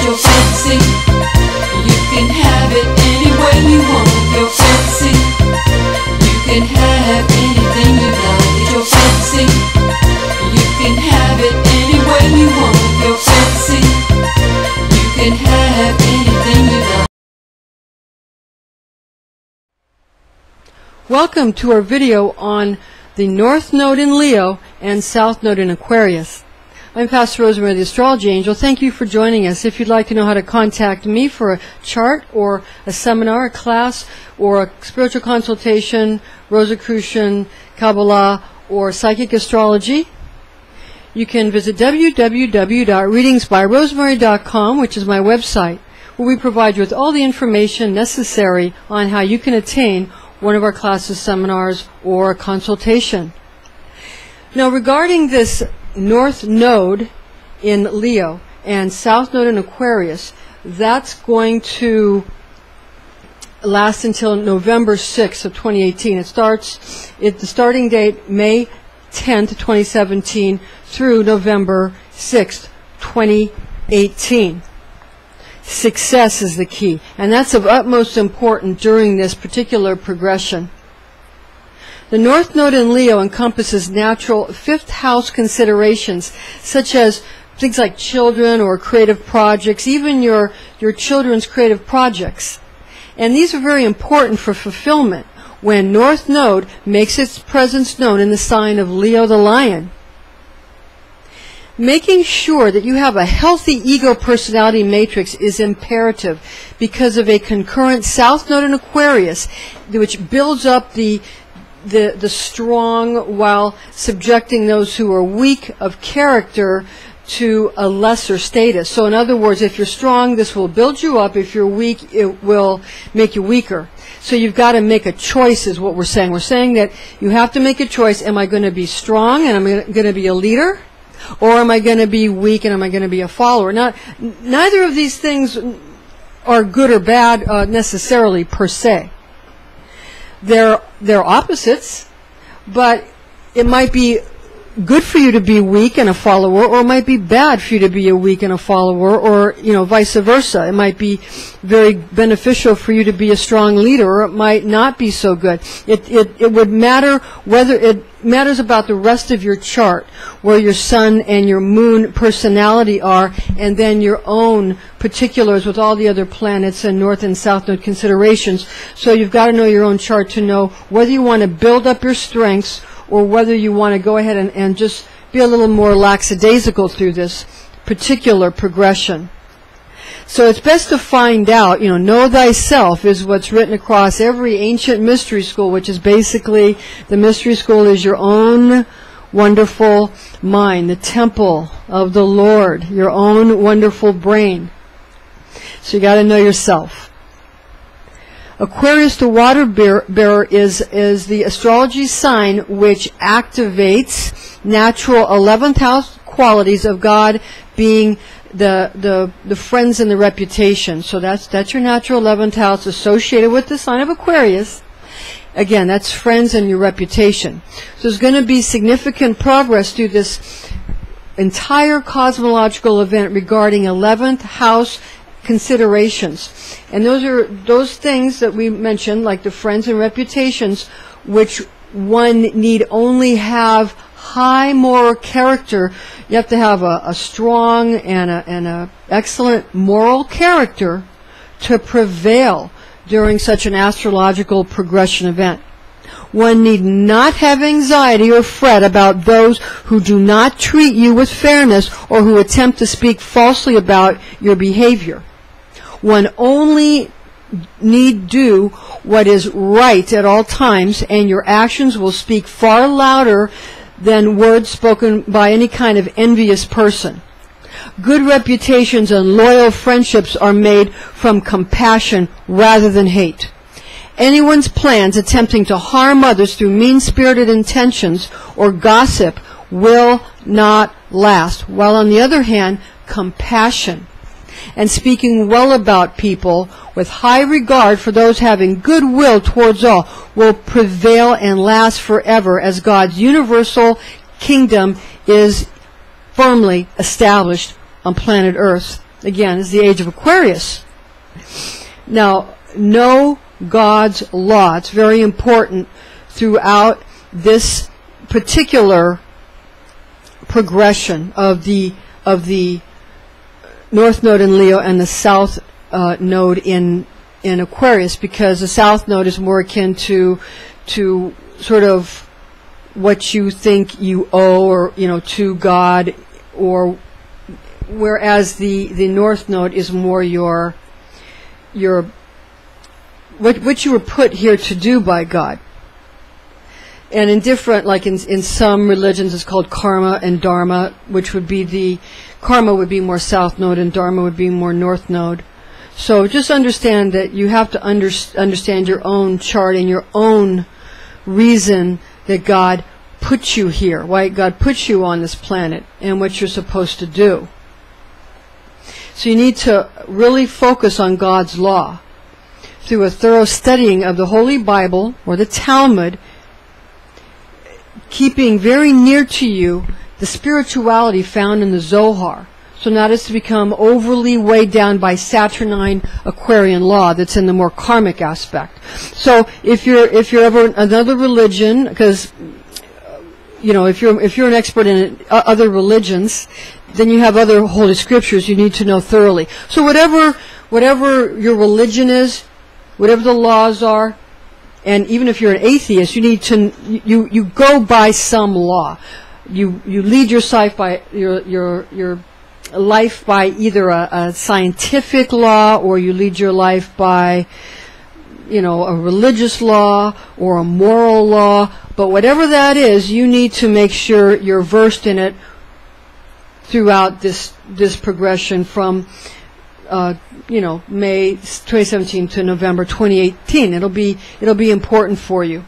It's your fancy. You can have it any way you want. Your fancy. You can have anything you like. It's your fancy. You can have it any way you want. Your fancy. You can have anything you like. Welcome to our video on the North Node in Leo and South Node in Aquarius. I'm Pastor Rosemary, the Astrology Angel. Thank you for joining us. If you'd like to know how to contact me for a chart or a seminar, a class, or a spiritual consultation, Rosicrucian, Kabbalah, or psychic astrology, you can visit www.readingsbyrosemary.com, which is my website, where we provide you with all the information necessary on how you can attain one of our classes, seminars, or a consultation. Now, regarding this North Node in Leo and South Node in Aquarius, that's going to last until November 6th of 2018. It starts at the starting date May 10th, 2017 through November 6th, 2018. Success is the key, and that's of utmost importance during this particular progression. The North Node in Leo encompasses natural fifth house considerations, such as things like children or creative projects, even your children's creative projects. And these are very important for fulfillment when North Node makes its presence known in the sign of Leo the Lion. Making sure that you have a healthy ego personality matrix is imperative because of a concurrent South Node in Aquarius, which builds up the strong while subjecting those who are weak of character to a lesser status. So in other words, if you're strong, this will build you up. If you're weak, it will make you weaker. So you've got to make a choice is what we're saying. We're saying that you have to make a choice. Am I going to be strong and am I going to be a leader? Or am I going to be weak and am I going to be a follower? Neither of these things are good or bad necessarily per se. They're opposites, but it might be good for you to be weak and a follower, or it might be bad for you to be a weak and a follower, or vice versa. It might be very beneficial for you to be a strong leader, or it might not be so good. It would matter whether it matters about the rest of your chart, where your sun and your moon personality are, and then your own particulars with all the other planets and North and South Node considerations. So you've got to know your own chart to know whether you want to build up your strengths or whether you want to go ahead and just be a little more lackadaisical through this particular progression. So it's best to find out, know thyself is what's written across every ancient mystery school, which is basically, the mystery school is your own wonderful mind, the temple of the Lord, your own wonderful brain. So you got to know yourself. Aquarius, the water bearer, is the astrology sign which activates natural 11th house qualities of God, being the friends and the reputation. So that's your natural 11th house associated with the sign of Aquarius. Again, that's friends and your reputation. So there's going to be significant progress through this entire cosmological event regarding 11th house considerations. And those are those things that we mentioned, like the friends and reputations, which one need only have high moral character. You have to have a strong and a excellent moral character to prevail during such an astrological progression event. One need not have anxiety or fret about those who do not treat you with fairness or who attempt to speak falsely about your behavior. One only need do what is right at all times, and your actions will speak far louder than words spoken by any kind of envious person. Good reputations and loyal friendships are made from compassion rather than hate. Anyone's plans attempting to harm others through mean-spirited intentions or gossip will not last, while on the other hand, compassion and speaking well about people with high regard for those having goodwill towards all will prevail and last forever, as God's universal kingdom is firmly established on planet Earth. again, is the age of Aquarius. Now, know God's law. It's very important throughout this particular progression of the North Node in Leo and the South Node in Aquarius, because the South Node is more akin to sort of what you think you owe, or to God, or whereas the North Node is more your what you were put here to do by God. And in different, like in some religions, it's called karma and dharma, which would be karma would be more South Node and dharma would be more North Node. So just understand that you have to understand your own chart and your own reason that God put you here, why God put you on this planet, and what you're supposed to do. So you need to really focus on God's law through a thorough studying of the Holy Bible or the Talmud, keeping very near to you the spirituality found in the Zohar, so not as to become overly weighed down by Saturnine Aquarian law that's in the more karmic aspect. So if you're ever another religion, because if you're an expert in other religions, then you have other holy scriptures you need to know thoroughly. So whatever your religion is, whatever the laws are, and even if you're an atheist, you need to you go by some law. You lead your life by your life by either a scientific law, or you lead your life by a religious law or a moral law. But whatever that is, you need to make sure you're versed in it throughout this progression from May 2017 to November 2018. It'll be important for you,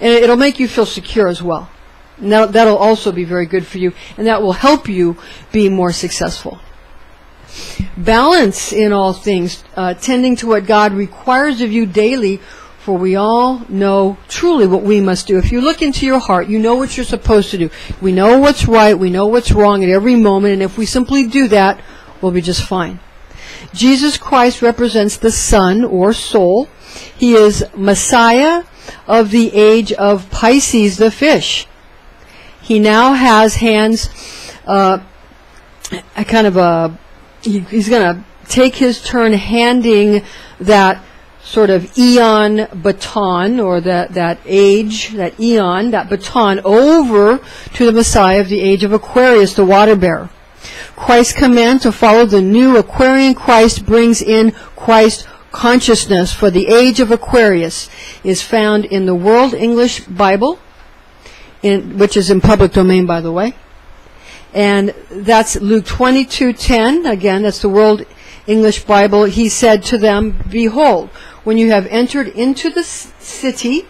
and it'll make you feel secure as well. And that'll also be very good for you, and that will help you be more successful. Balance in all things, tending to what God requires of you daily, for we all know truly what we must do. If you look into your heart, you know what you're supposed to do. We know what's right, we know what's wrong at every moment, and if we simply do that, we'll be just fine. Jesus Christ represents the sun or soul. He is Messiah of the age of Pisces, the fish. He now has hands, he's going to take his turn handing that sort of eon baton, or that baton over to the Messiah of the age of Aquarius, the water bearer. Christ's command to follow the new Aquarian Christ brings in Christ consciousness for the age of Aquarius is found in the World English Bible, which is in public domain, by the way. And that's Luke 22:10. Again, that's the World English Bible. He said to them, "Behold, when you have entered into the city,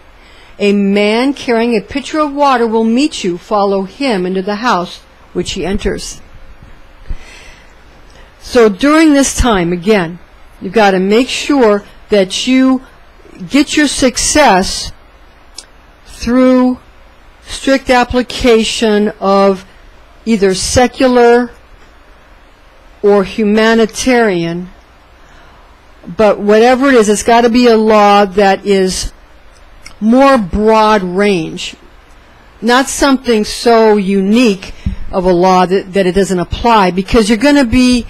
a man carrying a pitcher of water will meet you. Follow him into the house which he enters." So during this time, again, you've got to make sure that you get your success through strict application of either secular or humanitarian, but whatever it is, it's got to be a law that is more broad range, not something so unique of a law that it doesn't apply, because you're going to be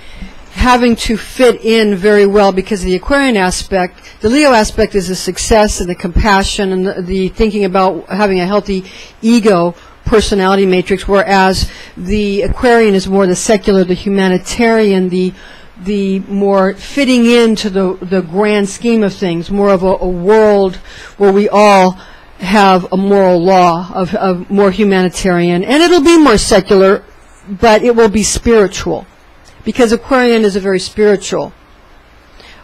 having to fit in very well because of the Aquarian aspect. The Leo aspect is the success and the compassion and the thinking about having a healthy ego personality matrix, whereas the Aquarian is more the secular, the humanitarian, the more fitting into the grand scheme of things, more of a world where we all have a moral law of more humanitarian, and it'll be more secular, but it will be spiritual, because Aquarian is a very spiritual,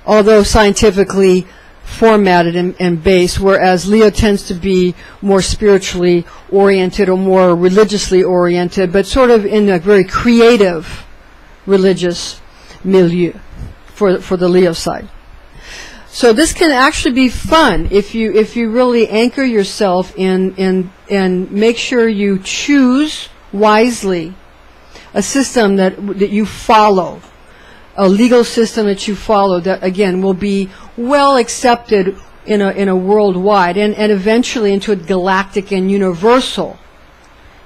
although scientifically formatted and based, whereas Leo tends to be more spiritually oriented or more religiously oriented, but sort of in a very creative religious milieu for the Leo side. So this can actually be fun if you really anchor yourself in and make sure you choose wisely a system that you follow. a legal system that you follow that, again, will be well accepted in a worldwide and eventually into a galactic and universal.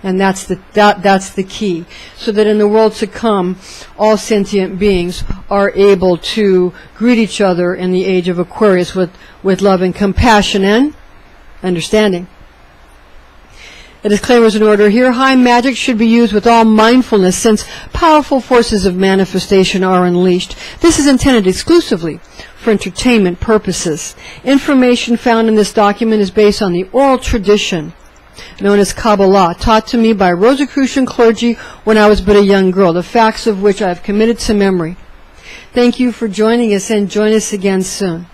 And that's the key. So that in the world to come, all sentient beings are able to greet each other in the age of Aquarius with love and compassion and understanding. The disclaimer is in order here. High magic should be used with all mindfulness since powerful forces of manifestation are unleashed. This is intended exclusively for entertainment purposes. Information found in this document is based on the oral tradition known as Kabbalah, taught to me by Rosicrucian clergy when I was but a young girl, the facts of which I have committed to memory. Thank you for joining us, and join us again soon.